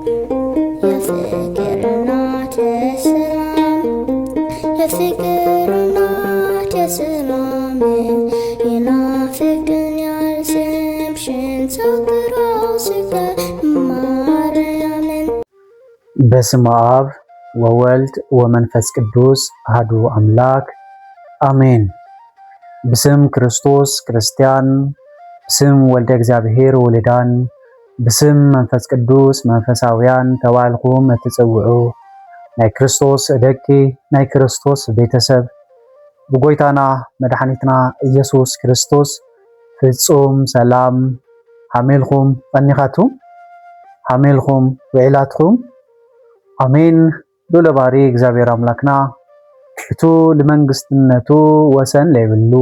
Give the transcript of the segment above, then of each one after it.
የፍቅር እናት የሰላም የፍቅር እናት የሰላም ይናፍቀኛል ስምሽን ሳወራው ስቀር ማርያምን። በስመ አብ ወወልድ ወመንፈስ ቅዱስ አሐዱ አምላክ አሜን። ብስም ክርስቶስ ክርስቲያን፣ ብስም ወልደ እግዚአብሔር ወልዳን፣ ብስም መንፈስ ቅዱስ መንፈሳውያን ተባልኩም እትጽውዑ ናይ ክርስቶስ ደቂ ናይ ክርስቶስ ቤተሰብ ብጎይታና መድኃኒትና ኢየሱስ ክርስቶስ ፍጹም ሰላም ሃሜልኩም ቀኒኻቱም ሃሜልኩም ውዕላትኩም አሜን። ዶለባሪ እግዚአብሔር አምላክና እቱ ለመንግስትነቱ ወሰን ለይብሉ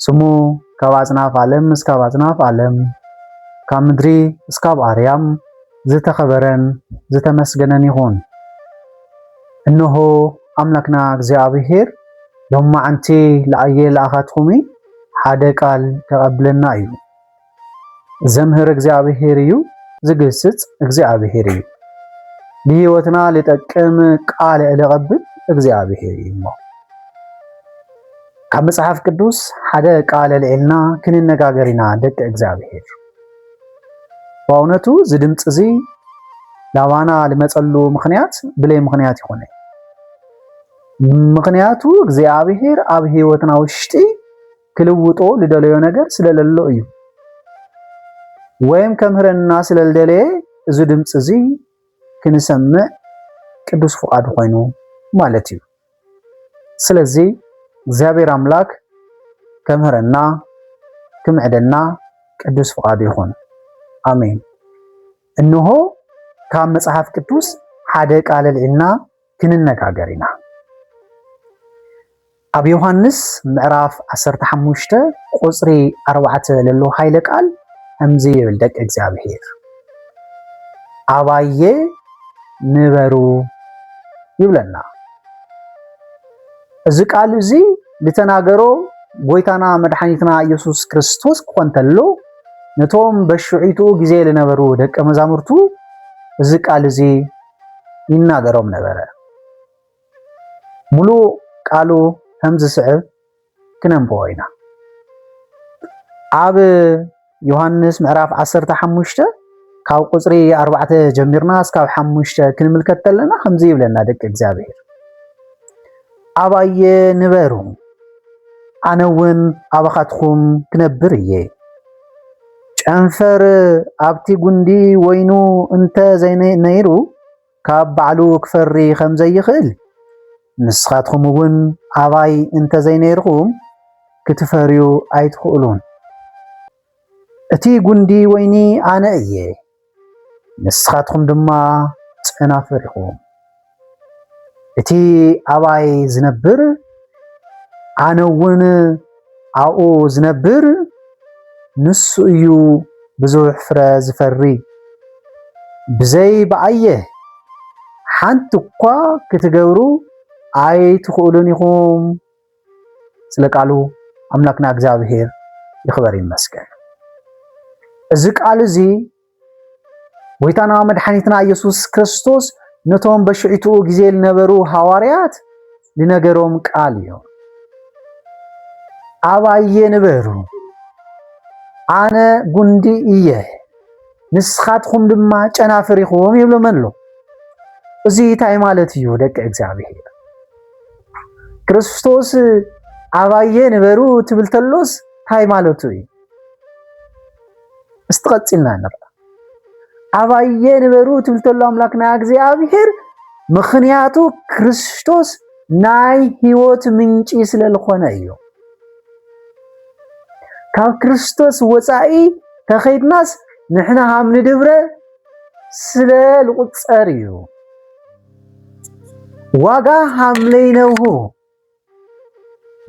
ስሙ ካብ አጽናፍ ዓለም እስከ አጽናፍ ዓለም ካብ ምድሪ እስከ አርያም ዝተኸበረን ዝተመስገነን ይሁን። እነሆ አምላክና እግዚአብሔር ሎማዓንቲ ለአየ ለአኻትኩሚ ሓደ ቃል ተቀብለና እዩ። ዘምህር እግዚአብሔር እዩ፣ ዝግስጽ እግዚአብሔር እዩ። ለሕይወትና ሊጠቅም ቃል ለቀብል እግዚአብሔር እዩ። ካብ መጽሐፍ ቅዱስ ሓደ ቃል ለልና ክንነጋገሪና ደቂ እግዚአብሔር። በእውነቱ ዝድምጽ እዚ ላባና ልመጸሉ ምክንያት ብለይ ምክንያት ይኾነ። ምክንያቱ እግዚአብሔር ኣብ ሕይወትና ውሽጢ ክልውጦ ልደለዮ ነገር ስለሌሎ እዩ። ወይም ከምህረና ስለልደለየ እዚ ድምጽ እዚ ክንሰምዕ ቅዱስ ፍቃዱ ኮይኑ ማለት እዩ። ስለዚህ እግዚአብሔር አምላክ ከምህረና ክምዕደና ቅዱስ ፍቃዱ ይሁን አሜን። እነሆ ካብ መጽሐፍ ቅዱስ ሓደ ቃል ለልና ክንነጋገሪና ኣብ ዮሐንስ ምዕራፍ 15 ቁጽሪ 4 ለሎ ኃይለ ቃል ከምዚ ይብል ደቂ እግዚአብሔር አባዬ ንበሩ ይብለና። እዚ ቃል እዚ ልተናገሮ ጎይታና መድኃኒትና ኢየሱስ ክርስቶስ ኮንተሎ ነቶም በሽዒቱ ጊዜ ለነበሩ ደቀ መዛሙርቱ እዚ ቃል እዚ ይናገሮም ነበረ። ሙሉ ቃሉ ከምዚ ስዕብ ክነንብቦ ኢና። ኣብ ዮሐንስ ምዕራፍ 15 ካብ ቁጽሪ 4 ጀሚርና እስካብ 5 ክንምልከት ተለና ከምዚ ይብለና ደቂ እግዚአብሔር አባየ ንበሩ አነውን አባኻትኩም ክነብር እየ። ጨንፈር ኣብቲ ጉንዲ ወይኑ እንተ ዘይነይሩ ካብ ባዕሉ ክፈሪ ከም ዘይኽእል ንስኻትኩም እውን አባይ እንተ ዘይነይርኩም ክትፈርዩ ኣይትኽእሉን። እቲ ጉንዲ ወይኒ አነ እየ፣ ንስኻትኩም ድማ ጨናፍር ኢኹም። እቲ አባይ ዝነብር አነውን አኡ ዝነብር ንሱ እዩ ብዙሕ ፍረ ዝፈሪ። ብዘይ በአየ ሓንቲ እኳ ክትገብሩ ኣይትኽእሉን ኢኹም። ስለ ቃሉ አምላክና እግዚአብሔር ይኽበር ይመስገን። እዚ ቃል እዚ ጎይታና መድኃኒትና ኢየሱስ ክርስቶስ ነቶም በሽዒቱ ጊዜ ለነበሩ ሐዋርያት ልነገሮም ቃል እዩ። አባየ ንበሩ አነ ጉንዲ እየ፣ ንስኻትኩም ድማ ጨናፍር ኢኹም ይብሎም ኣሎ። እዚ እንታይ ማለት እዩ ደቂ እግዚአብሔር? ክርስቶስ አባየ ንበሩ ትብል ተሎስ እንታይ ማለቱ እዩ? እስትቀጽልና ንርአ። አባየ ንበሩ ትብል ተሎ አምላክና እግዚአብሔር ምክንያቱ ክርስቶስ ናይ ሕይወት ምንጪ ስለልኾነ እዩ። ካብ ክርስቶስ ወፃኢ ተኸይድናስ ንሕና ሃም ንድብረ ስለልቁፀር እዩ። ዋጋ ሃምለይነውሁ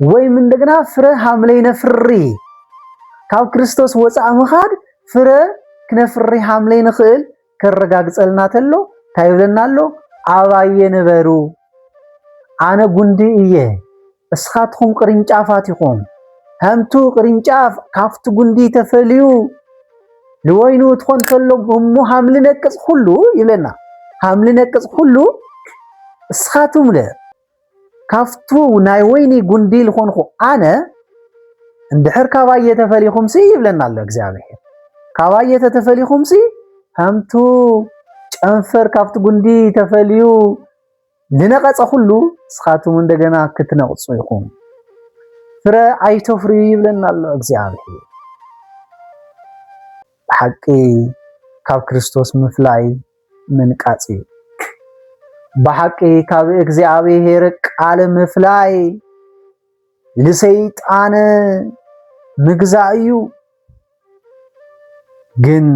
ወይም እንደገና ፍረ ሃምለይነፍሪ። ካብ ክርስቶስ ወፃኢ ምኻድ ፍረ ክነፍሪ ሃምለይ ንኽእል ከረጋግጸልና ተሎ እንታይ ይብለና ኣሎ? አባየ ንበሩ አነ ጉንዲ እየ፣ እስኻትኩም ቅርንጫፋት ኢኹም። ከምቱ ቅርንጫፍ ካፍቲ ጉንዲ ተፈልዩ لوينو تكون تلوم أمو حمل نقص كله يبلنا حمل نقص كله اسخاتم له كافتو ناي ويني قنديل خونخو أنا اندحر كواية تفلي خمسي يبلنا الله እግዚአብሔር كواية تفلي خمسي همتو أنفر كافتو قندي تفليو لنقص كله اسخاتم እንደገና ክትነቅጹ ይኹም ፍረ አይተፍሪ ይብለና الله እግዚአብሔር بحقي كاب كريستوس مفلاي من قاصي بحقي كاب እግዚአብሔር ቃል مفلاي لسيطان مغزايو ግን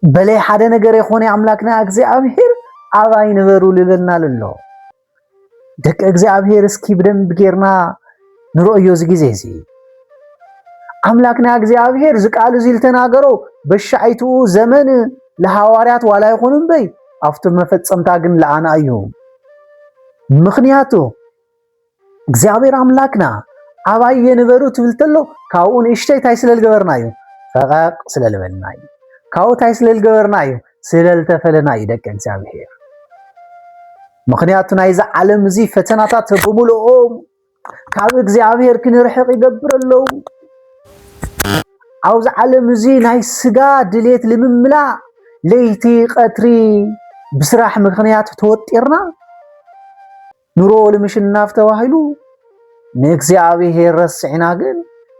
በላይ ሓደ ነገር የሆነ አምላክና እግዚአብሔር አባይ ነበሩ ልልና ለሎ ደቀ እግዚአብሔር እስኪ በደንብ ጌርና ንሮዮ ዝጊዜዚ አምላክና እግዚአብሔር ዝቃል ዚል ተናገሮ በሻይቱ ዘመን ለሐዋርያት ዋላ ይሆንም በይ አፍቱ መፈጸምታ ግን ለአና እዩ ምክንያቱ እግዚአብሔር አምላክና አባይ የነበሩ ትብልተሎ ካውን እሽተይ ታይስለል ገበርናዩ ፈቃቅ ስለልበልናዩ ካው ታይስለል ገበርናዩ ስለልተፈለናዩ ደቀ እግዚአብሔር ምክንያቱ ናይዛ ዓለም እዚ ፈተናታት በሙሉኦም ካብ እግዚአብሔር ክንርሕቅ ይገብረለው አውዝ ዓለም እዚ ናይ ስጋ ድሌት ልምምላ ለይቲ ቀትሪ ብስራሕ ምክንያት ተወጢርና ኑሮ ለምሽናፍ ተዋሂሉ ንእግዚአብሔር ረስዕና ግን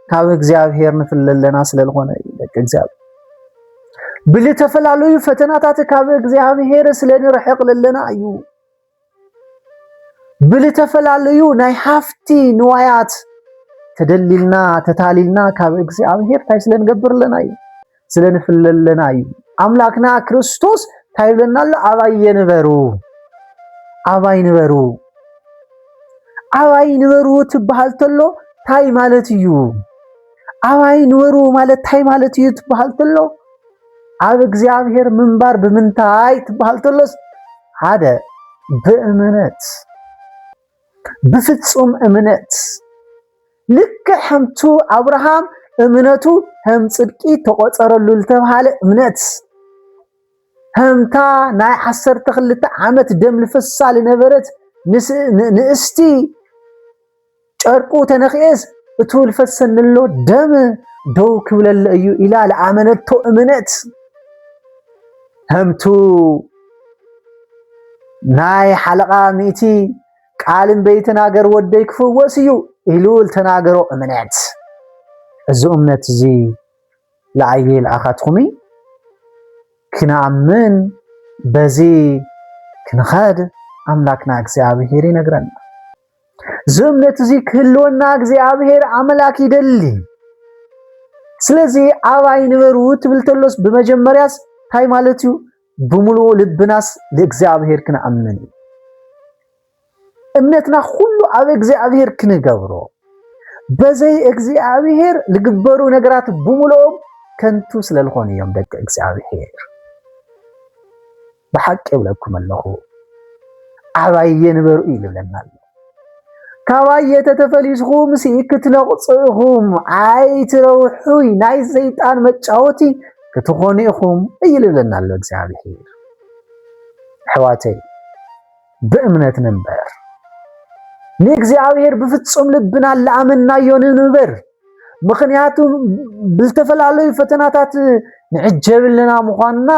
ካብ እግዚአብሔር ንፍለለና ስለልኾነ ደቀ እግዚአብሔር ብልተፈላለዩ ፈተናታት ካብ እግዚአብሔር ስለንርሕቅ ለለና እዩ ብልተፈላለዩ ናይ ሃፍቲ ንዋያት ተደሊልና ተታሊልና ካብ እግዚአብሔር ታይ ስለንገብርለና እዩ ስለንፍለለና እዩ አምላክና ክርስቶስ ታይብለናል አባይ ነበሩ ትበሃል ተሎ ታይ ማለት እዩ አባይ ነበሩ ማለት ታይ ማለት እዩ ትበሃል ተሎ አብ እግዚአብሔር ምንባር በምንታይ ትበሃል ተሎስ ሓደ በእምነት بفتصم امنت لك حمتو ابراهام امنتو هم صدقي تقصرلو لتبحال امنت همتا ناي 12 عامت دم لفصال نبرت نستي ጨርቁ ተነخيس እቱ ልፈሰንሎ ደም ዶው ክብለለ እዩ ኢላ ለአመነቶ እምነት همتو ناي حلقه ميتي ቃልን በይተናገር ወደይ ክፈወስዩ ኢሉል ተናገሮ እምነት እዚ እምነት እዚ ለአይል አኻትኹሚ ክናምን በዚ ክንኸድ አምላክና እግዚአብሔር ይነግረና እዚ እምነት እዚ ክህልወና እግዚአብሔር አምላክ ይደሊ ስለዚህ አባይ ነበሩ ትብልተሎስ በመጀመሪያስ ታይ ማለት እዩ በሙሉ ልብናስ ለእግዚአብሔር ክናምን እምነትና ሁሉ አብ እግዚአብሔር ክንገብሮ በዘይ እግዚአብሔር ልግበሩ ነገራት በሙሉም ከንቱ ስለልሆነ እዮም ደቀ እግዚአብሔር በሐቅ ይብለኩም አለሁ አባይ የነበሩ ይልብለናል ካባየ ተተፈሊስኹም ሲክትነቅጽኹም አይትረውሑይ ናይ ሰይጣን መጫወቲ ክትኾኒኹም ይልብለናል እግዚአብሔር ሕዋተይ በእምነት ነበር ለእግዚአብሔር በፍጹም ልብና ለአመና ይሆንንበር ምክንያቱም ብልተፈላለዩ ፈተናታት ንዕጀብልና ምዃንና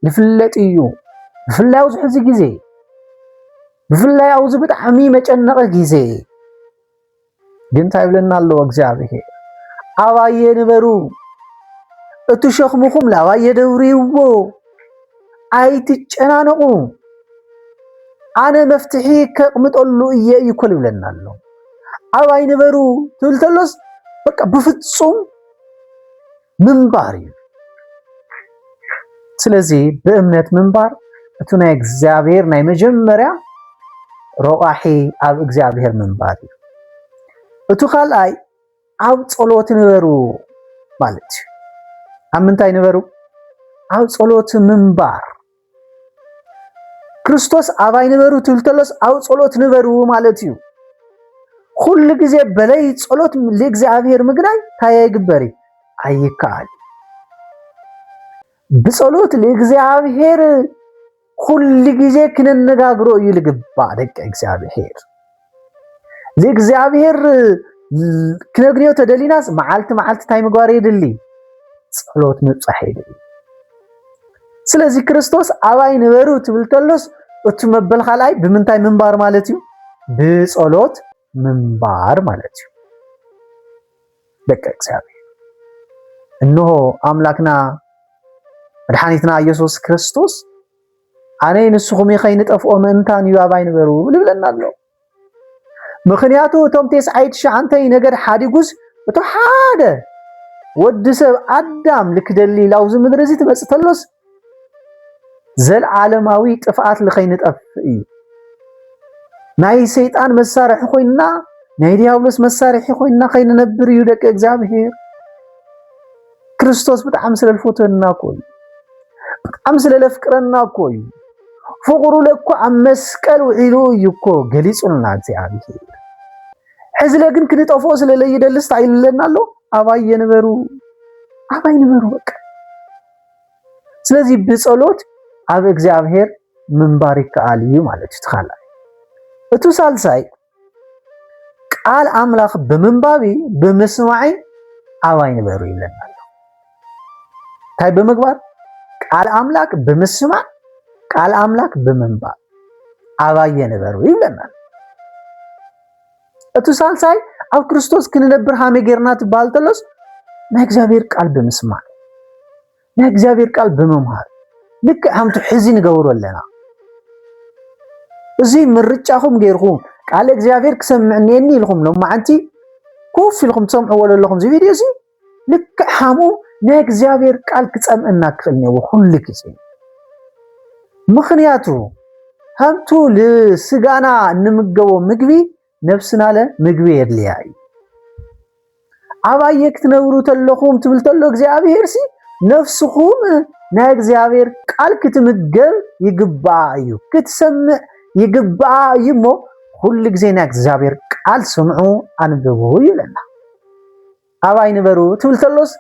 ልፍለጥዩ ብፍላዩ ዝሕዚ ጊዜ ብፍላዩ ዝብጣዕሚ መጨነቀ ጊዜ ግን ታይብለና አለው እግዚአብሔር አባየ ነበሩ እትሸኽሙኹም ላባየ ደውሪዎ አይትጨናነቁ አነ መፍትሒ ከቅምጦሉ ይኮል ይብለናል አባይ ነበሩ ትልተሎስ በቃ በፍጹም ምንባር ስለዚህ በእምነት ምንባር እቱና እግዚአብሔር ናይ መጀመሪያ ሮቃሒ አብ እግዚአብሔር ምንባር እቱ ኻልአይ አብ ጸሎት ነበሩ ማለት አምንታይ ነበሩ አብ ጸሎት ምንባር ክርስቶስ አባይ ነበሩ ትልተሎስ አብ ጸሎት ነበሩ ማለት እዩ ሁሉ ጊዜ በላይ ጸሎት ለእግዚአብሔር ምግናይ ታያይ ግበሪ ኣይካል ብጸሎት ለእግዚአብሔር ኩል ጊዜ ክነነጋግሮ እዩ ልግባእ ደቂ እግዚአብሔር ለእግዚአብሔር ክነግንዮ ተደሊናስ መዓልቲ ታይ ምግባር ይድሊ ጸሎት ምብጻሕ ይድሊ ስለዚህ ክርስቶስ አባይ ነበሩ ትብልተሎስ እቱ መበል ኻላይ ብምንታይ ምንባር ማለት እዩ ብጸሎት ምንባር ማለት እዩ ደቂ እግዚአብሔር እነሆ አምላክና መድኃኒትና ኢየሱስ ክርስቶስ አነ ንስኹም ይኸይንጠፍኦ ምእንታን እዩ አባይ ነበሩ ልብለና ኣሎ ምኽንያቱ እቶም 99 ነገር ሓዲጉስ እቶ ሓደ ወዲ ሰብ አዳም ልክደሊ ላውዝ ምድሪ እዚ ትመጽእ ተሎስ ዘለዓለማዊ ጥፍአት ልኸይንጠፍ እዩ ናይ ሰይጣን መሳርሒ ኮይና ናይ ዲያብሎስ መሳርሒ ኮይና ከይንነብር እዩ ደቂ እግዚአብሔር ክርስቶስ ብጣዕሚ ስለልፈተና ኮይ ብጣዕሚ ስለለፍቅረና ኮይ ፍቅሩ ለኮ ኣብ መስቀል ውዒሉ እዩ እኮ ገሊጹልና እግዚአብሔር ሕዝለ ግን ክንጠፍኦ ስለለይደልስ ታይልለና ኣሎ አባይ የነበሩ በቃ ስለዚህ ብጸሎት ኣብ እግዚአብሔር ምንባር ይከኣል እዩ ማለት ይትኻላይ እቱ ሳልሳይ ቃል አምላክ በምንባቢ በመስማዒ አባይ ነበሩ ይለናል ታይ በመግባር ቃል አምላክ በመስማዕ ቃል አምላክ በመንባብ አባይ ነበሩ ይለናል እቱ ሳልሳይ ኣብ ክርስቶስ ክንነብር ሃመ ጌርና ትባል ተሎስ ናይ እግዚአብሔር ቃል በመስማዕ ናይ እግዚአብሔር ቃል በመምሃር ልክ አምቱ ሕዚ ንገብሮ ኣለና እዚ ምርጫኹም ጌርኩም ቃል እግዚአብሔር ክሰምዕኔኒ ኢልኩም ሎማዓንቲ ኮፍ ኢልኩም ትሰምዕዎ ዘለኹም እዚ ቪድዮ እዚ ልክ ሓሙ ናይ እግዚአብሔር ቃል ክጸምዕና ክኽእልኔዎ ኩሉ ግዜ ምኽንያቱ ሃምቱ ለስጋና እንምገቦ ምግቢ ነፍስና ለምግቢ የድልያ እዩ አባየ ክትነብሩ ተለኹም ትብል ተሎ እግዚአብሔር ሲ ነፍስኹም ናይ እግዚአብሔር ቃል ክትምገብ ይግባእ እዩ ክትሰምዕ ይግባእ እዩ ሞ ኩሉ ግዜ ናይ እግዚአብሔር ቃል ስምዑ አንብቡ ይለና አባይ ነበሩ ትብል ተሎስ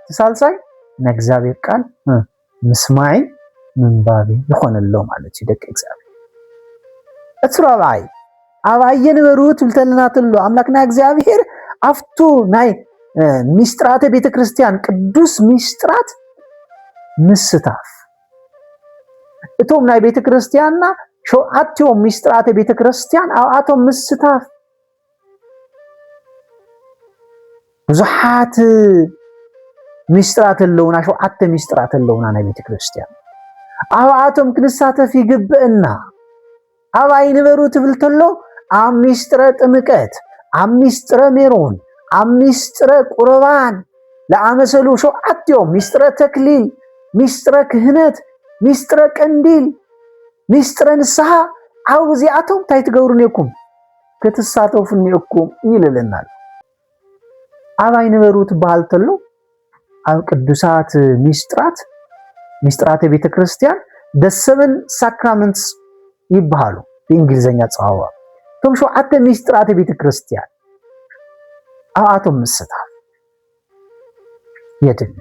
ተሳልሳይ ናይ እግዚአብሔር ቃል ምስማዒ ምንባቢ ይኾነሎ ማለት እዩ ደቂ እግዚአብሔር እትራባይ አባይ ነበሩ ትብል ተለና ተሎ አምላክና እግዚአብሔር አፍቱ ናይ ሚስጥራተ ቤተክርስቲያን ቅዱስ ሚስጥራት ምስታፍ እቶም ናይ ቤተክርስቲያንና ሸውዓትዮም ሚስጥራተ ቤተክርስቲያን አቶም ምስታፍ ብዙሓት ሚስጥራት ኣለውና ሸውዓተ ሚስጥራት ኣለውና ናይ ቤተክርስቲያን አቶም ክንሳተፍ ይግብእና አባይ ነበሩ ትብል ተሎ ኣብ ሚስጥረ ጥምቀት ኣብ ሚስጥረ ሜሮን ኣብ ሚስጥረ ቁርባን ለአመሰሉ ሸውዓትዮም ሚስጥረ ተክሊል ሚስጥረ ክህነት ሚስጥረ ቀንዲል ሚስጥረ ንስሐ ኣብ እዚኣቶም ታይ ትገብሩኔኩም ክትሳተፉኔኩም ይልልናል አባይ ነበሩ ትባሃል ተሎ ኣብ ቅዱሳት ሚስጥራተ ቤተክርስቲያን the seven sacraments ይባሃሉ በእንግሊዘኛ ጻዋ ቶም ሸውዓተ ሚስጥራተ ቤተክርስቲያን አቶም ምስታፍ የድን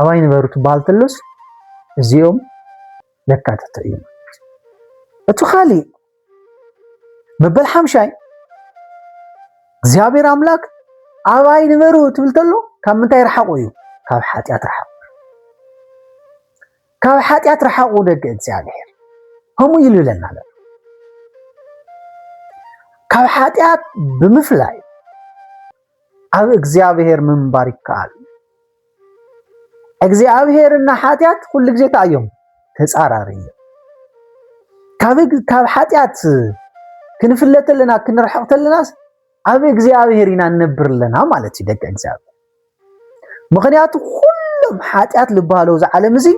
አባይ ነበሩ ትባሃል ተሎስ እዚኦም ለካተተ እዩ እቱ ኻሊ መበል ሓምሻይ እግዚአብሔር አምላክ አባይ ነበሩ ትብል ተሎ ካብ ምንታይ ረሓቁ እዩ ካብ ኃጢአት ረሓቁ ደቂ እግዚአብሔር ከምኡ ይልለና ኣሎ ካብ ኃጢአት ብምፍላይ ኣብ እግዚአብሔር ምንባር ይከኣል እግዚአብሔርና ኃጢአት ኩሉ ግዜ ታዮም ተጻራሪ ካብ ኃጢአት ክንፍለተለና ክንርሐቅተለናስ ኣብ እግዚአብሔር ኢና ነብርለና ማለት እዩ ደቂ እግዚአብሔር ምኽንያቱ ሁሉም ኃጢአት ልባለው ዘዓለም እዚ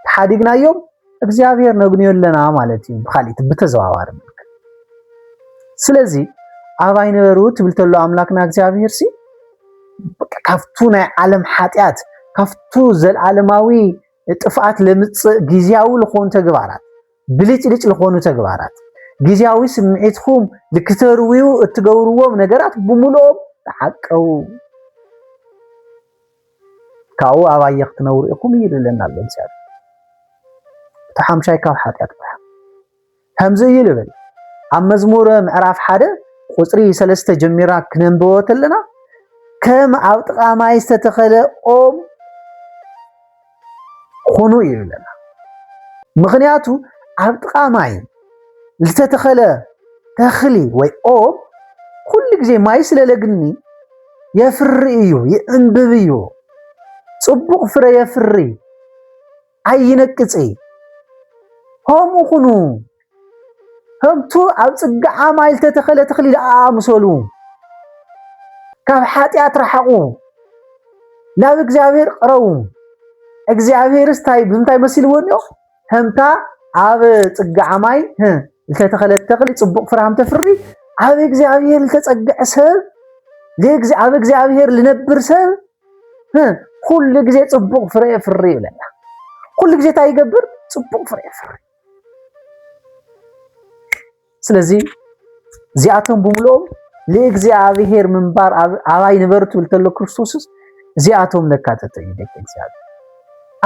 ተሓዲግናዮም እግዚአብሔር ነግንዮለና ማለት እዩ በኻሊት በተዘዋዋሪ ስለዚህ አባይ ነበሩ ትብል ተሎ አምላክና እግዚአብሔር ሲ ካፍቱ ናይ ዓለም ኃጢአት ካፍቱ ዘለዓለማዊ ጥፍአት ለምጽእ ግዚያዊ ለኾኑ ተግባራት ብልጭልጭ ለኾኑ ተግባራት ግዚያዊ ስምዒትኩም ልክተርዊው እትገብርዎም ነገራት ብሙሉኦም ተዓቀው ካኡ ኣባየ ክትነብሩ ኢኹም ይብለና ኣሎ እግዚአብሔር ተሓምሻይ ካብ ሓጢያት ባሕ ከምዚ ይልብል ኣብ መዝሙር ምዕራፍ 1 ቁጽሪ 3 ጀሚራ ክነንብቦ ተለና ከም ኣብ ጥቓ ማይ ዝተተኸለ ኦም ኩኑ ይብለና ምክንያቱ ኣብ ጥቓ ማይ ዝተተኸለ ተኽሊ ወይ ኦም ኩሉ ግዜ ማይ ስለለግኒ የፍሪ እዩ ይዕንብብ እዩ ጽቡቕ ፍረ የፍሪ ኣይነቅጽ ሆሙ ኩኑ همቱ ኣብ ጽግዓ ማይ ዝተተኸለ ተኽሊ ኣምሰሉ ካብ ሓጢያት ረሓቁ ናብ እግዚአብሔር ቀረቡ እግዚአብሔርስ እንታይ መሲልዎ ነው همታ ኣብ ጽግዓ ማይ ዝተተኸለ ተኽሊ ጽቡቕ ፍራም ተፍሪ ኣብ እግዚአብሔር ተጸግዐ ሰብ ኣብ እግዚአብሔር ልነብር ሰብ ኩሉ ግዜ ጽቡቕ ፍረ የፍሪ ይብለና ኩሉ ግዜ ታይ ይገብር ጽቡቕ ፍረ የፍሪ ስለዚህ ዚአቶም ብሙሉኦም ለእግዚአብሔር ምንባር ኣባይ ነበርቱ ልተሎ ክርስቶስ ዚአቶም ለካተተ ይደቅ እግዚአብሔር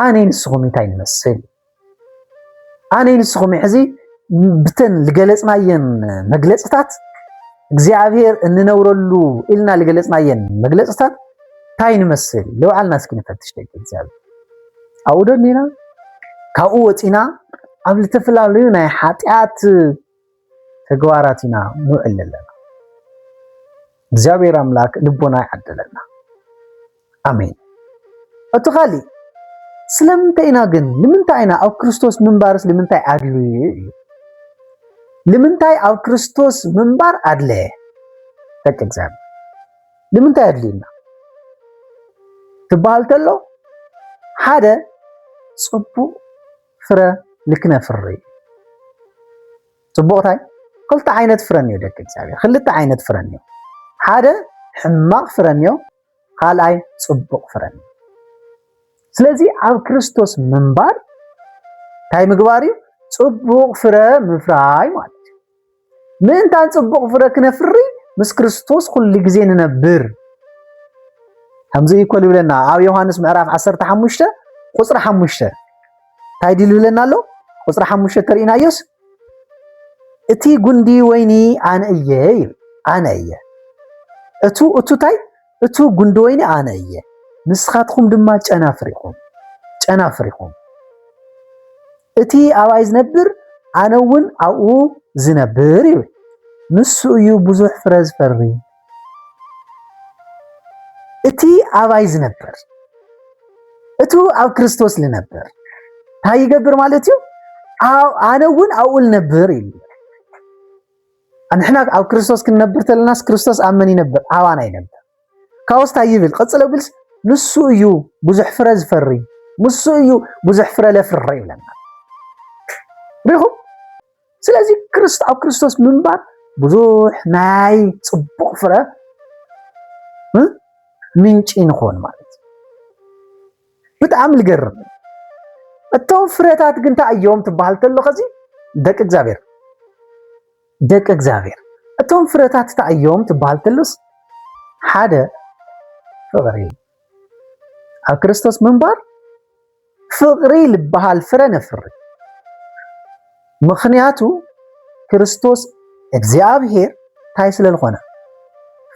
ኣነ ንስኹም እንታይ ንመስል ኣነ ንስኹም ሕዚ ብተን ልገለጽናየን መግለጽታት እግዚአብሔር እንነብረሉ ኢልና ልገለጽናየን መግለጽታት ታይ ንመስል ለውዓልና እስኪ ንፈትሽ ደቅ እግዚአብሔር ኣውደኒና ካብኡ ወፂና ኣብ ልተፈላለዩ ናይ ሓጢያት ተግባራትና ንውዕለለና እግዚአብሔር አምላክ ልቦና ያዕደለና አሜን አትኻሊ ስለምንታይና ግን ለምንታይና ኣብ ክርስቶስ ምንባርስ ለምንታይ አድሉ ለምንታይ ኣብ ክርስቶስ ምንባር አድለ ደቅ እግዚአብሔር ለምንታይ አድሊና ትባል ተሎ ሓደ ጽቡቕ ፍረ ልክነፍሪ ጽቡቕታይ ክልተ ዓይነት ፍረን ደቅ እግዚአብሔር ክልተ ዓይነት ፍረን ሓደ ሕማቅ ፍረን ካልኣይ ጽቡቕ ፍረን ስለዚ ኣብ ክርስቶስ ምንባር ታይ ምግባር ጽቡቕ ፍረ ምፍራይ ማለት ምንታን ጽቡቕ ፍረ ክነፍሪ ምስ ክርስቶስ ኩሉ ግዜ ንነብር ከምዚ ይኮል ይብለና ኣብ ዮሐንስ ምዕራፍ 15 ቁጽሪ 5 ታይ ዲል ይብለና ኣሎ ቁጽሪ 5 ተሪእናዮስ እቲ ጉንዲ ወይኒ ኣነ እየ እቱ ታይ እቱ ጉንዲ ወይኒ ኣነ እየ ንስኻትኩም ድማ ጨናፍሪኹም እቲ ኣባይ ዝነብር ኣነ እውን ኣብኡ ዝነብር እዩ ንሱ እዩ ብዙሕ ፍረ ዝፈሪ እቲ ኣባይ ዝነብር እቱ ኣብ ክርስቶስ ዝነብር ታይ ይገብር ማለት እዩ ኣነ እውን ኣብኡ ዝነብር እዩ ንሕና ኣብ ክርስቶስ ክንነብር ተለናስ ክርስቶስ ኣብ መን ይነብር ኣባና ይነብር ካውስታ ይብል ቀጽለ ብልስ ንሱ እዩ ብዙሕ ፍረ ዝፈሪ ንሱ እዩ ብዙሕ ፍረ ለፍሪ ይብለና ሪኹም ስለዚ ኣብ ክርስቶስ ምንባር ብዙሕ ናይ ጽቡቕ ፍረ ምንጪ ንኾን ማለት ብጣዕሚ ልገርም እቶም ፍረታት ግን እንታይ እዮም ትባሃል ተሎ ኸዚ ደቅ እግዚአብሔር እቶም ፍረታት እንታይ እዮም ትባሃል ተሎስ ሓደ ፍቅሪ ኣብ ክርስቶስ ምንባር ፍቅሪ ልበሃል ፍረ ነፍሪ ምክንያቱ ክርስቶስ እግዚአብሔር ታይ ስለልኾነ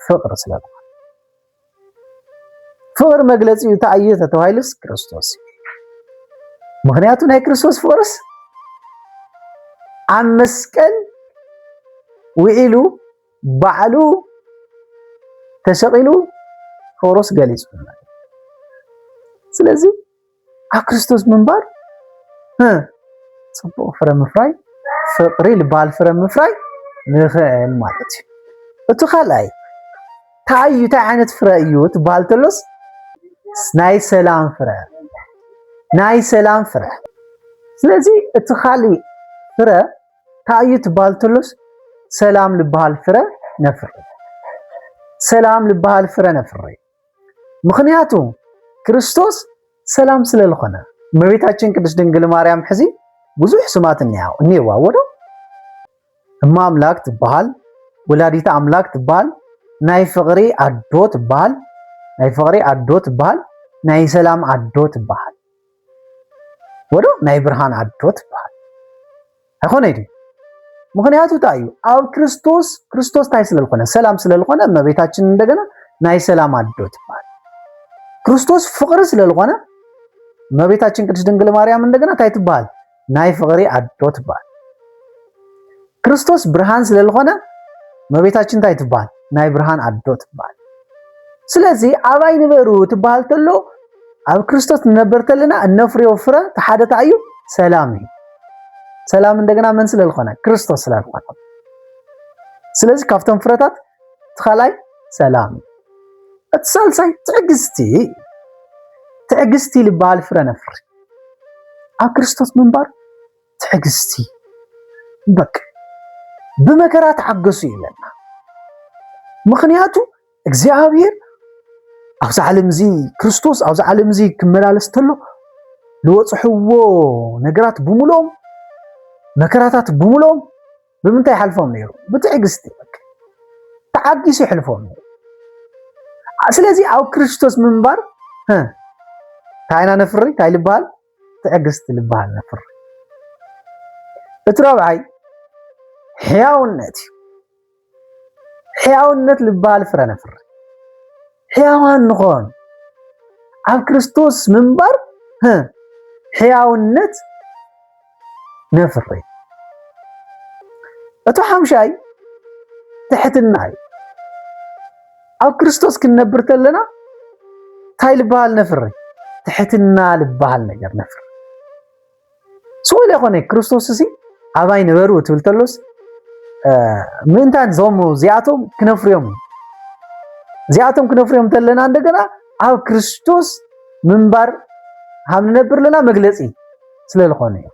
ፍቅሪ ስለልኾነ ፍቅሪ መግለጺ እንታይ እዩ ተባሂሉስ ክርስቶስ ምክንያቱ ናይ ክርስቶስ ፍቅርስ ኣብ መስቀል ውዒሉ ባዕሉ ተሰቂሉ ፍቅሩስ ገሊጹ ስለዚ ኣብ ክርስቶስ ምንባር ጽቡቕ ፍረ ምፍራይ ፍቅሪ ልበሃል ፍረ ምፍራይ ንኽእል ማለት እዩ እቲ ካልኣይ እንታይ ዓይነት ፍረ እዩ ትባሃል ተሎስ ናይ ሰላም ፍረ ስለዚ እቲ ካልእ ፍረ እንታይ እዩ ትባሃል ተሎስ ሰላም ልበሃል ፍረ ነፍሪ ምክንያቱ ክርስቶስ ሰላም ስለልኾነ እመቤታችን ቅድስት ድንግል ማርያም ሕዚ ብዙሕ ስማት እኒአዋ ወዶ እማ ኣምላክ ትበሃል ወላዲተ ኣምላክ ትበሃል ናይ ፍቅሪ ኣዶ ትበሃል ናይ ሰላም ዓዶ ትበሃል ወዶ ናይ ብርሃን ዓዶ ትበሃል ኣይኮነይ ድዩ ምክንያቱ ታዩ ኣብ ክርስቶስ ታይ ስለልኾነ ሰላም ስለልኾነ እመቤታችን እንደገና ናይ ሰላም ዓዶ ትበሃል ክርስቶስ ፍቅሪ ስለልኾነ እመቤታችን ቅድስት ድንግል ማርያም እንደገና ታይ ትበሃል ናይ ፍቅሪ ዓዶ ትበሃል ክርስቶስ ብርሃን ስለልኾነ እመቤታችን ታይ ትበሃል ናይ ብርሃን ዓዶ ትበሃል ስለዚ ኣባይ ንበሩ ትበሃል ተሎ ኣብ ክርስቶስ ነበር ተለና እነፍርዮ ፍረ ተሓደ ታዩ ሰላም እዩ ሰላም እንደገና መን ስለልኾነ ክርስቶስ ስለልኾነ ስለዚ ካብቶም ፍረታት ተኻላይ ሰላም እትሳልሳይ ትዕግስቲ ልበሃል ፍረ ነፍሪ ኣብ ክርስቶስ ምንባር ትዕግስቲ በቃ ብመከራ ተዓገሱ ይለና ምክንያቱ እግዚአብሔር ኣብዛ ዓለም እዚ ክርስቶስ ኣብዛ ዓለም እዚ ክመላለስ ተሎ ልወፅሕዎ ነገራት ብምሎም መከራታት ብምሎም ብምንታይ ሓልፎም ነይሩ ብትዕግስቲ በቃ ተዓጊሱ ይሕልፎም ነይሩ ስለዚ ኣብ ክርስቶስ ምንባር ታይና ነፍሪ ታይ ልበሃል ትዕግስቲ ልበሃል ነፍሪ እቲ ረብዓይ ሕያውነት ልበሃል ፍረ ነፍሪ ሕያዋን ንኾን ኣብ ክርስቶስ ምንባር ሕያውነት ነፍሪ እቲ ሓምሻይ ትሕትና እዩ ኣብ ክርስቶስ ክንነብር ተለና ታይ ልበሃል ነፍሪ ትሕትና ልበሃል ነገር ነፍሪ ስወለ ይኾነ ክርስቶስ እዚ ኣባይ ነበሩ ትብል ተሎስ ምንታን ዞም ዚኣቶም ክነፍርዮም ተለና እንደገና ኣብ ክርስቶስ ምንባር ሃብ ንነብር ለና መግለጺ ስለልኾነ እዩ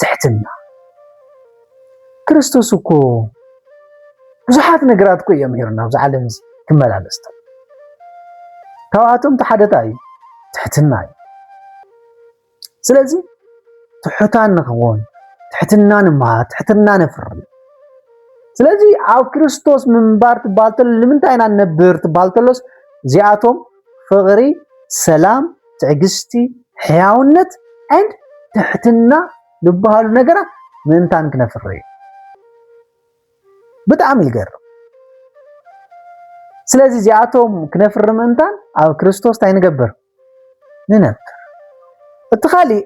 ትሕትና ክርስቶስ እኮ ብዙሓት ነገራት እኮ እዮም ሄሩና ኣብዚ ዓለም እዚ ክመላለስ ተሎ ካብኣቶም ተሓደታ እዩ ትሕትና እዩ ስለዚ ትሑታን ንኽውን ትሕትና ንመሃር ትሕትና ነፍሪ ስለዚ ኣብ ክርስቶስ ምንባር ትበሃል ተሎ ንምንታይ ኢና ንነብር ትበሃል ተሎስ እዚኣቶም ፍቕሪ ሰላም ትዕግስቲ ሕያውነት and ትሕትና ልበሃሉ ነገራት ምንታን ክነፍሪ እዩ ብጣዕሚ ይገርም ስለዚ እዚኣቶም ክነፍሪ ምንታን ኣብ ክርስቶስ ታይ ንገብር ንነብር እቲ ካሊእ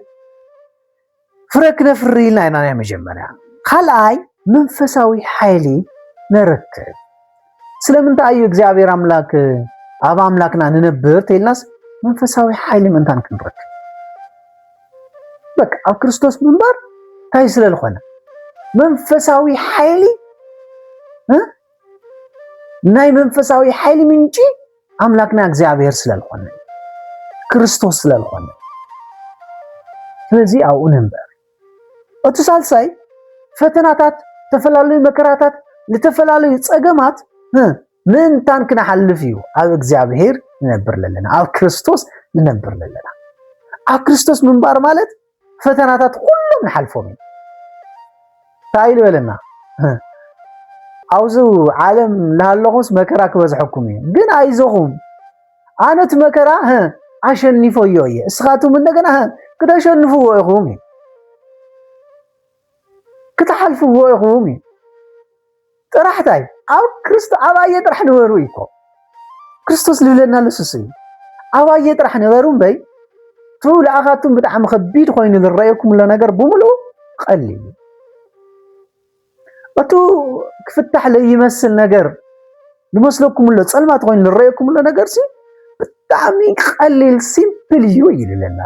ፍረ ክነፍሪ ኢልና ኢና ናይ መጀመርያ ካልኣይ መንፈሳዊ ሓይሊ ንረክብ ስለምንታይ እዩ እግዚአብሔር ኣምላክ ኣብ ኣምላክና ንነብር ተይልናስ መንፈሳዊ ሓይሊ ምንታን ክንረክብ በቃ ኣብ ክርስቶስ ምንባር ታይ ስለልኾነ መንፈሳዊ ሓይሊ ናይ መንፈሳዊ ሓይሊ ምንጪ ኣምላክና እግዚአብሔር ስለልኾነ ክርስቶስ ስለልኾነ ስለዚ ኣብኡ ንንበር እቲ ሳልሳይ ፈተናታት ተፈላለዩ መከራታት ለተፈላለዩ ፀገማት ምንታን ክነሓልፍ እዩ ኣብ እግዚአብሔር ንነብር ለለና ኣብ ክርስቶስ ንነብር ለለና ኣብ ክርስቶስ ምንባር ማለት ፈተናታት ኩሎም ንሓልፎም እዩ ታይ ልበለና ኣብዙ ዓለም ለሃለኹስ መከራ ክበዝሐኩም እዩ ግን ኣይዞኹም ኣነት መከራ ኣሸኒፎዮ እየ እስኻቱም እንደገና ክተሸንፍዎ ኢኹም እዩ ክትሓልፍዎ ኢኹም እዩ ጥራሕታይ ኣብ ክርስቶስ ኣባየ ጥራሕ ነበሩ ኢኮ ክርስቶስ ልብለና ለሱስ እዩ ኣባየ ጥራሕ ነበሩ እምበይ ቱ ለኣኻቱም ብጣዕሚ ከቢድ ኮይኑ ዝረአየኩም ሎ ነገር ብምሉእ ቀሊል እቱ ክፍታሕ ለይመስል ነገር ልመስለኩም ሎ ፀልማት ኮይኑ ዝረአየኩም ሎ ነገር ሲ ብጣዕሚ ቀሊል ሲምፕል እዩ ይልለና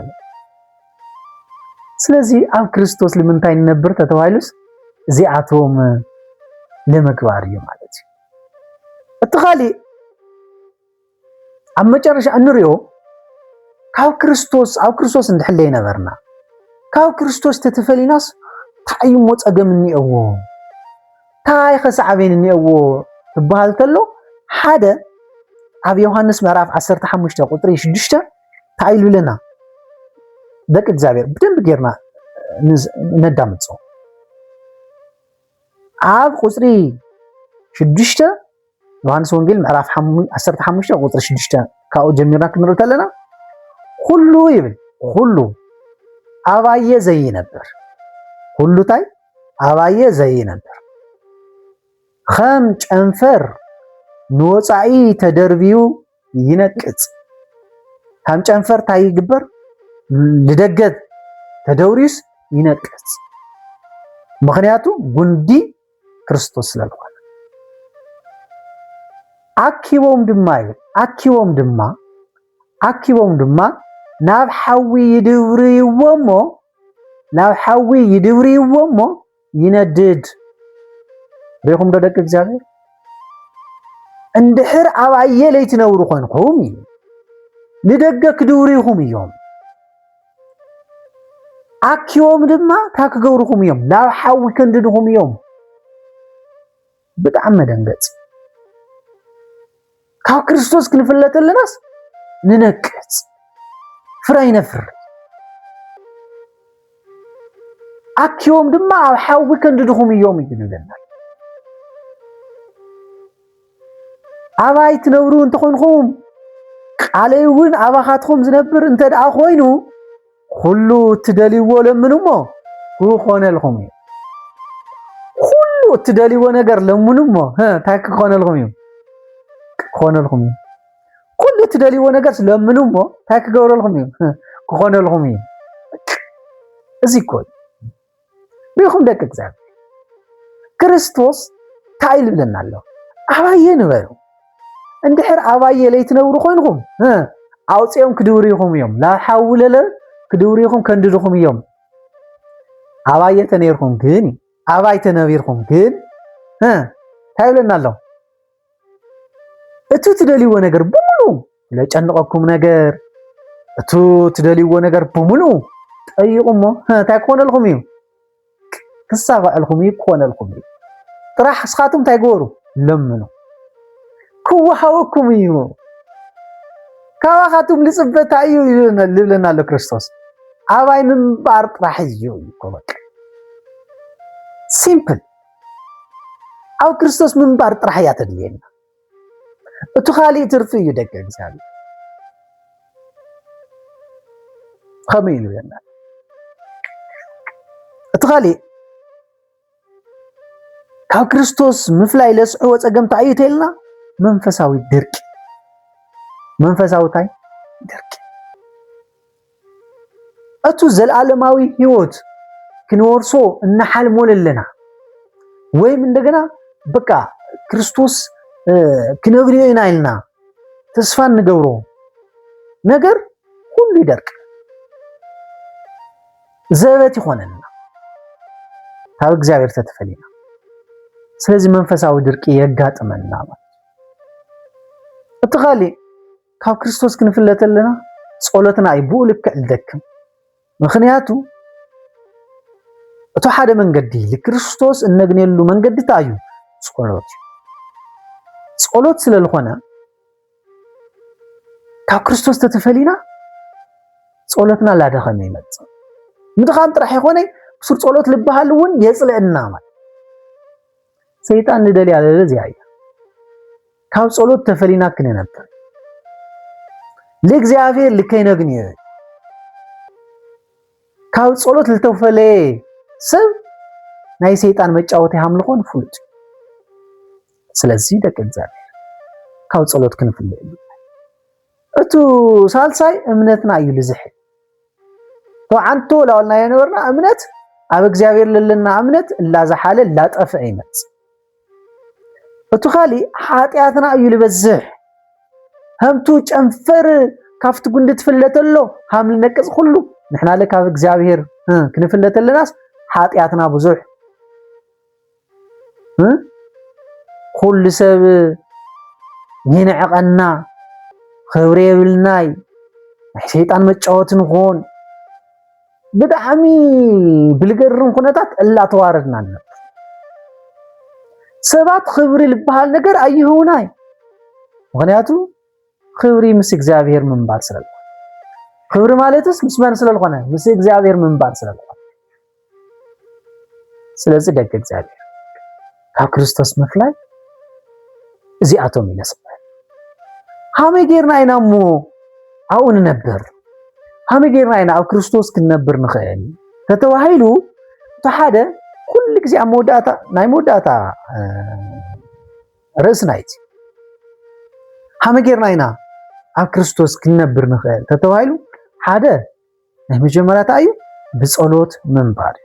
ስለዚ ኣብ ክርስቶስ ንምንታይ ንነብር ተተባሂሉስ እዚኣቶም ለመግባር እዩ ማለት እዩ እቲ ካሊእ ኣብ መጨረሻ እንሪኦ ካብ ክርስቶስ እንድሕለይ ነበርና ካብ ክርስቶስ ተተፈሊናስ ታይ እሞ ፀገም እኒአዎ ታይ ኸሳዕቤን እኒአዎ ትበሃል ተሎ ሓደ ኣብ ዮሐንስ ምዕራፍ 15 ቁጥሪ 6 ታይ ይብለና ደቂ እግዚአብሔር ብደንብ ጌርና ነዳምጾ ኣብ ቁጥሪ 6 ዮሐንስ ወንጌል ምዕራፍ 15 ቁጥሪ 6 ካው ጀሚራ ክንርታ ለና ሁሉ ይብል ሁሉ አባየ ዘይ ነበር ሁሉ ታይ አባየ ዘይ ነበር ከም ጨንፈር ንወፃኢ ተደርቢው ይነቅጽ ከም ጨንፈር ታይ ይግበር ልደገት ተደውሪስ ይነቅጽ ምክንያቱ ጉንዲ ክርስቶስ ስለልኳል አኪቦም ድማ ናብ ሓዊ ይድብርይዎሞ ይነድድ ረይኹም ደቂ እግዚአብሔር እንድሕር አባየ ለይትነብሩ ኮይንኩም ንደገ ክድብርይኹም እዮም አኪቦም ድማ ታክገብርኩም እዮም ናብ ሓዊ ከንድድኩም እዮም ብጣዕሚ መደንገጽ ካብ ክርስቶስ ክንፍለጠለናስ ንነቅጽ ፍራይ ነፍር አኪቦም ድማ ኣብ ሓዊ ከንድድኩም እዮም ይብለና አባይ ትነብሩ እንተኾንኩም ቃለይውን አባኻትኩም ዝነብር እንተደኣ ኮይኑ ሁሉ ትደልይዎ ለምንሞ ክኾነልኩም እዩ ሁሉ ትደልይዎ ነገር ለምንሞ ታይ ክኾነልኩም እዩ ክኾነልኩም እዩ ኩሉ ትደልይዎ ነገር ለምንሞ ታይ ክገብረልኩም እዩ ክኾነልኩም እዩ እዚ ኮይ ቢኹም ደቂ እግዚአብሔር ክርስቶስ ታይ ልብለና ኣሎ አባየ ንበሩ እንድሕር አባየ ለይትነብሩ ኮይንኩም አውፅኦም ክድብርይኹም እዮም ናብ ሓዊ ለለ ክድብርይኹም ከንድድኹም እዮም አባየ ተነይርኩም ግን አባይ ተነቢርኩም ግን ታይ ብለና ኣሎ እቱ ትደልይዎ ነገር ብሙሉ ለጨንቀኩም ነገር እቱ ትደልይዎ ነገር ብሙሉ ጠይቁሞ ታይ ክኾነልኩም እዩ ክሳባዕልኩም እዩ ክኾነልኩም እዩ ጥራሕ እስኻቱም ታይ ገበሩ ለምኑ ክወሃወኩም እዩ ካባኻቱም ልጽበታ እዩ ልብለና ኣሎ ክርስቶስ አባይ ምንባር ጥራሕ እዩ ይኮበቅ ሲምፕል አው ክርስቶስ ምንባር ጥራሕ ያተድልየና እቱ ኻሊእ ትርፊ እዩ ደቂ እግዚአብሔር ከመይ ይልበና እቱ ኻሊእ ካብ ክርስቶስ ምፍላይ ለስዕቦ ፀገምታ እዩ ተይልና መንፈሳዊ ድርቂ መንፈሳዊ ታይ ድርቂ እቱ ዘለዓለማዊ ህይወት ክንወርሶ እናሓልሞለለና ወይም እንደገና በቃ ክርስቶስ ክነግሪዮ ኢና ኢልና ተስፋ እንገብሮ ነገር ሁሉ ይደርቅ ዘበት ይኾነና ካብ እግዚአብሔር ተተፈሊና ስለዚህ መንፈሳዊ ድርቂ የጋጥመና ማለት እትኻሊ ካብ ክርስቶስ ክንፍለጠለና ጸሎትና ይብኡ ልክዕ ልደክም ምክንያቱ እቱ ሓደ መንገዲ ለክርስቶስ እነግነሉ መንገዲ ታዩ ጸሎት ስለልኾነ ካብ ክርስቶስ ተተፈሊና ጸሎትና ላደኸመ ይመጽ ምድኻም ጥራሕ ይኾነ ብሱር ጸሎት ልበሃልውን የጽልዕና ማለት ሰይጣን ንደል ያለ ለዚያ ካብ ጸሎት ተፈሊና ክነነብር ለእግዚአብሔር ልከይነግን እዩ ካብ ጸሎት ልተፈለ ሰብ ናይ ሰይጣን መጫወት ያምልኾን ፍሉጥ ስለዚህ ደቂ እግዚአብሔር ካብ ጸሎት ክንፍልይ እቱ ሳልሳይ እምነትና እዩ ልዝሕ ተዓንቶ ላውልና የነበርና እምነት ኣብ እግዚአብሔር ለለና እምነት ላዝሓለ ላጠፍዕ ይመጽ እቱ ኻሊ ኃጢአትና እዩ ልበዝሕ همتو ጨንፈር ካፍት ጉንድ ትፍለተሎ ሃምል ነቅጽ ሁሉ ንሕና ለካብ እግዚአብሔር ክንፍለተለናስ ኃጢአትና ብዙሕ ኩሉ ሰብ ይንዕቀና ክብሪ የብልናይ ሰይጣን መጫወት ንኾን ብጣዕሚ ብልገርም ኩነታት እላተዋረድና ነበር ሰባት ክብሪ ልበሃል ነገር አይሁናይ ምክንያቱ ክብሪ ምስ እግዚአብሔር መንባር ስለልኮነ ክብሪ ማለትስ ምስመን ስለልኮነ ምስ እግዚአብሔር መንባር ስለልኮነ ስለዚህ ደግ እግዚአብሔር ካብ ክርስቶስ ምፍላይ እዚአቶም ይነስበ ከመይ ጌርና ኢና እሞ ኣብኡ ንነብር ከመይ ጌርና ኢና ኣብ ክርስቶስ ክንነብር ንኽእል ተተባሂሉ እቲ ሓደ ኩሉ ግዜ ኣብ መወዳእታ ናይ መወዳእታ ርእስና እዩ ከመይ ጌርና ኢና ኣብ ክርስቶስ ክንነብር ንኽእል ተተባሂሉ ሓደ ናይ መጀመርያ እንታይ እዩ ብጸሎት ምንባር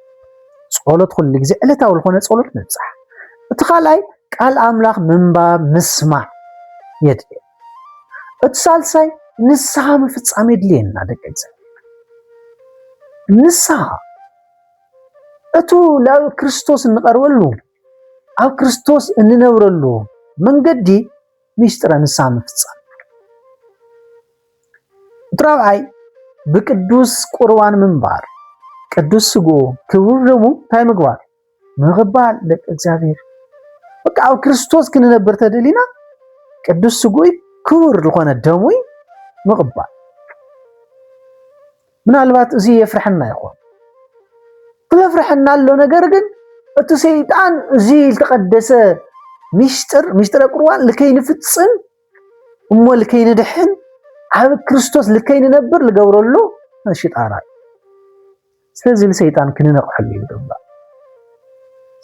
ጸሎት ኩሉ ግዜ ዕለታዊ ዝኾነ ጸሎት ምብጻሕ እቲ ካልኣይ ቃል ኣምላኽ ምንባብ ምስማዕ የድልዮ እቲ ሳልሳይ ንስሓ ምፍጻም የድልየና ደቂ እግዚአብሔር ንስሓ እቱ ናብ ክርስቶስ እንቐርበሉ ኣብ ክርስቶስ እንነብረሉ መንገዲ ሚስጥረ ንስሓ ምፍጻም ራብዓይ ብቅዱስ ቁርባን ምንባር ቅዱስ ስግኡ ክቡር ደሙ እንታይ ምግባር ምቕባል ደቂ እግዚአብሔር በቃ ኣብ ክርስቶስ ክንነብር ተደሊና ቅዱስ ስግኡ ክቡር ዝኾነ ደሙ ምቕባል ምናልባት እዚ የፍርሐና ይኾን ክፍርሐና ኣሎ ነገር ግን እቲ ሰይጣን እዚ ዝተቀደሰ ሚስጥረ ቁርባን ልከይንፍጽም እሞ ልከይንድሕን ኣብ ክርስቶስ ልከይንነብር ልገብረሉ ሽጣራ ስለዚ ለሰይጣን ክንነቕሐሉ ይግባእ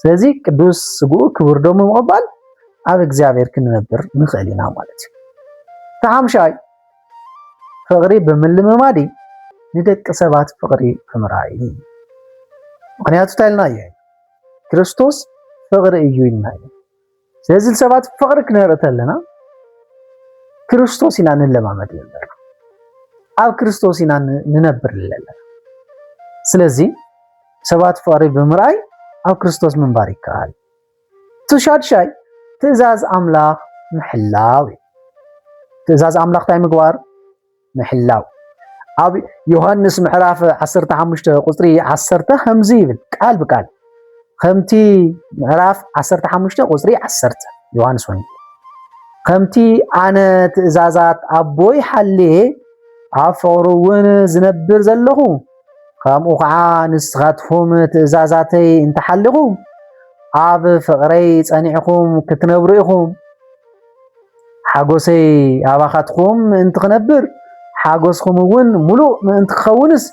ስለዚ ቅዱስ ስግኡ ክቡር ደሙ ምቕባል ኣብ እግዚአብሔር ክንነብር ንኽእል ኢና ማለት እዩ ተሓምሻይ ፍቕሪ ብምልምማድ ንደቂ ሰባት ፍቕሪ ብምርኣይ ምክንያቱ ታይልና እዩ ክርስቶስ ፍቕሪ እዩ ኢልና ስለዚ ሰባት ፍቕሪ ክነርኢ ተለና ክርስቶስ ኢና ንለማመድ ዘለና ኣብ ክርስቶስ ኢና ንነብር ዘለና ስለዚ ሰባት ፍቕሪ ብምርኣይ ኣብ ክርስቶስ ምንባር ይከኣል ትሻድሻይ ትእዛዝ ኣምላኽ ምሕላው ትእዛዝ ኣምላኽ እንታይ ምግባር ምሕላው ኣብ ዮሐንስ ምዕራፍ 15 ቁጽሪ 10 ከምዚ ይብል ቃል በቃል ከምቲ ምዕራፍ 15 ቁጽሪ 10 ዮሐንስ ወንጌል ከምቲ ኣነ ትእዛዛት ኣቦይ ሓልየ ኣብ ፍቕሩ እውን ዝነብር ዘለኹ ከምኡ ከዓ ንስኻትኩም ትእዛዛተይ እንተሓሊኹም ኣብ ፍቕረይ ጸኒዕኹም ክትነብሩ ኢኹም ሓጎሰይ ኣባኻትኩም እንትኽነብር ሓጎስኩም እውን ሙሉእ ምእንቲ ክኸውንስ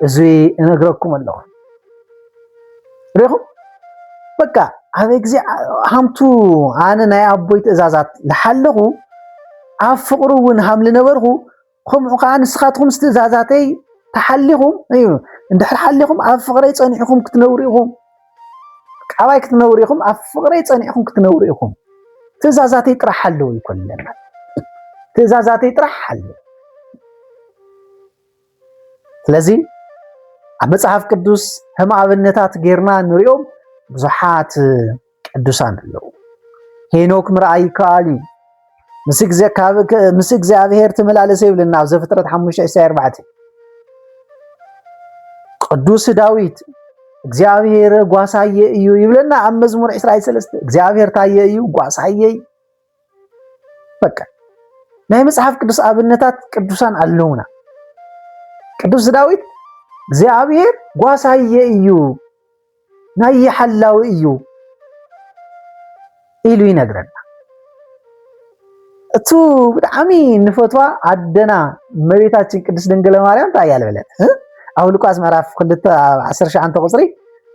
እዚ እነግረኩም ኣለኹ ሪኹም በቃ ኣብ ግዜ ሃምቱ ኣነ ናይ ኣቦይ ትእዛዛት ዝሓለኹ ኣብ ፍቕሩ እውን ሃም ልነበርኹ ከምኡ ከዓ ንስኻትኩም ትእዛዛተይ ተሓሊኹም እዩ እንድሕር ሓሊኹም ኣብ ፍቕረይ ጸኒዕኹም ክትነብሩ ኢኹም ቃባይ ክትነብሩ ኢኹም ኣብ ፍቕረይ ጸኒዕኹም ክትነብሩ ኢኹም ትእዛዛተይ ጥራሕ ኣለዉ ይኮነና ትእዛዛተይ ጥራሕ ኣለዉ ስለዚ ኣብ መጽሓፍ ቅዱስ ከም ኣብነታት ጌርና ንሪኦም ብዙሓት ቅዱሳን ኣለዉ ሄኖክ ምርኣይ ይከኣል እዩ ምስ እግዚኣብሔር ትመላለሰ ይብልና ኣብ ዘፍጥረት 5:24 ቅዱስ ዳዊት እግዚአብሔር ጓሳየ እዩ ይብለና ኣብ መዝሙር 23 እግዚአብሔር ታየ እዩ ጓሳየ በቃ ናይ መጽሓፍ ቅዱስ ኣብነታት ቅዱሳን ኣለውና ቅዱስ ዳዊት እግዚአብሔር ጓሳየ እዩ ናይ ሓላዊ እዩ ኢሉ ይነግረና እቱ ብጣዕሚ ንፈትዋ ኣደና እመቤታችን ቅድስት ድንግል ማርያም ታያ ለበለት ኣብ ሉቃስ ምዕራፍ 2:19 ቁጽሪ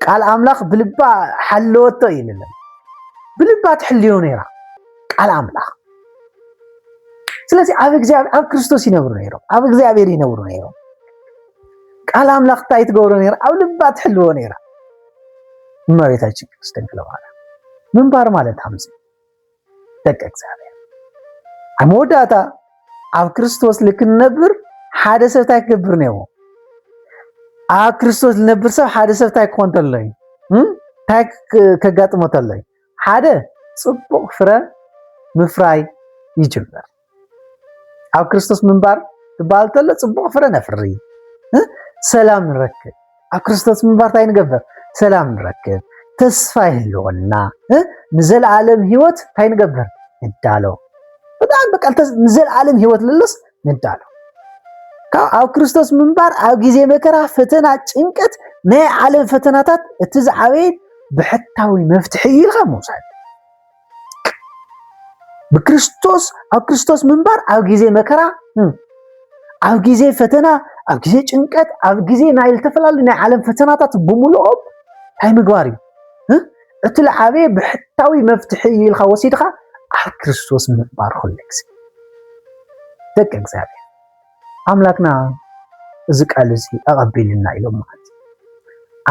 ቃል ኣምላኽ ብልባ ሓለወቶ ይልልና ብልባ ትሕልዮ ነይራ ቃል ኣምላኽ ስለዚ ኣብ ክርስቶስ ይነብሩ ነይሮም ኣብ እግዚአብሔር ይነብሩ ነይሮም ቃል ኣምላኽ እንታይ ትገብሮ ነይራ ኣብ ልባ ትሕልዎ ነይራ እመቤታችን ቅድስት ድንግል ማርያም ምንባር ማለት ሃምዚ ደቂ እግዚአብሔር ኣብ መወዳእታ ኣብ ክርስቶስ ልክንነብር ሓደ ሰብ እንታይ ክገብር ነይሩ ኣብ ክርስቶስ ልነብር ሰብ ሓደ ሰብ እንታይ ክኾን ተሎ እዩ እንታይ ከጋጥሞ ተሎ እዩ ሓደ ጽቡቕ ፍረ ምፍራይ ይጅምር ኣብ ክርስቶስ ምንባር ትበሃል ተሎ ጽቡቕ ፍረ ነፍሪ ሰላም ንረክብ ኣብ ክርስቶስ ምንባር እንታይ ንገብር ሰላም ንረክብ ተስፋ ይህልወና ንዘለዓለም ህይወት እንታይ ንገብር ንዳሎ በጣም በቃ ንዘለዓለም ህይወት ልልስ ንዳሎ ኣብ ክርስቶስ ምንባር ኣብ ግዜ መከራ ፈተና ጭንቀት ናይ ዓለም ፈተናታት እቲ ዝዓበየ ብሕታዊ መፍትሒ ኢልካ መውሰድ بكريستوس أو كريستوس منبر أو جزء مكرا أو جزء فتنة أو جزء ጭንቀት أو جزء نايل تفلال لنا عالم فتناتات بملؤهم هاي مقواري اتلعابي بحتاوي مفتحي الخواسي دخا على كريستوس منبر خلكس دك እግዚአብሔር አምላክና እዚ ቃል እዚ አቀበልና ኢሎም ማለት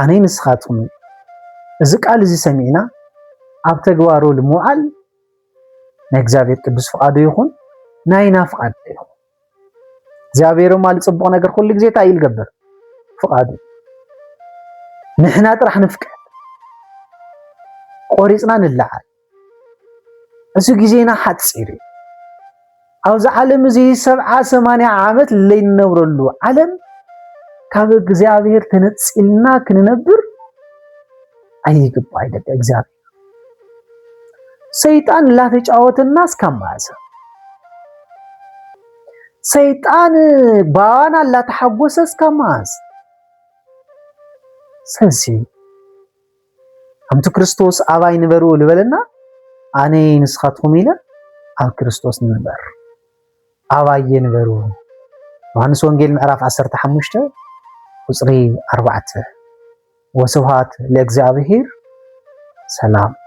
አኔ ንስኻቱም እዚ ቃል እዚ ሰሚዕና ኣብ ተግባሩ ልሙዓል ናይ እግዚአብሔር ቅዱስ ፍቃዱ ይኹን ናይና ፍቃድ ይኹን እግዚአብሔር ማለት ጽቡቕ ነገር ሁሉ ግዜ ታይ ይልገበር ፍቃዱ ንሕና ጥራሕ ንፍቀድ ቆሪጽና ንላዓል እዚ ግዜና ሓጽር أوز عالم زي 70-80 عامت اللي نورلو عالم كاب እግዚአብሔር ተነጽልና ክንነብር አይገባይ ደግ እግዚአብሔር ሰይጣን ላተጫወተና እስከማዘ ሰይጣን ባዋና ላተሐጎሰ እስከማዝ ሰንሲ አምቱ ክርስቶስ አባይ ንበሩ ልበልና አኔ ንስኻትኩም ኢለ አብ ክርስቶስ ንበር أباي نبرو وهنس وانجيل معرف 15 وصري 4 وسبحات لإግዚአብሔር سلام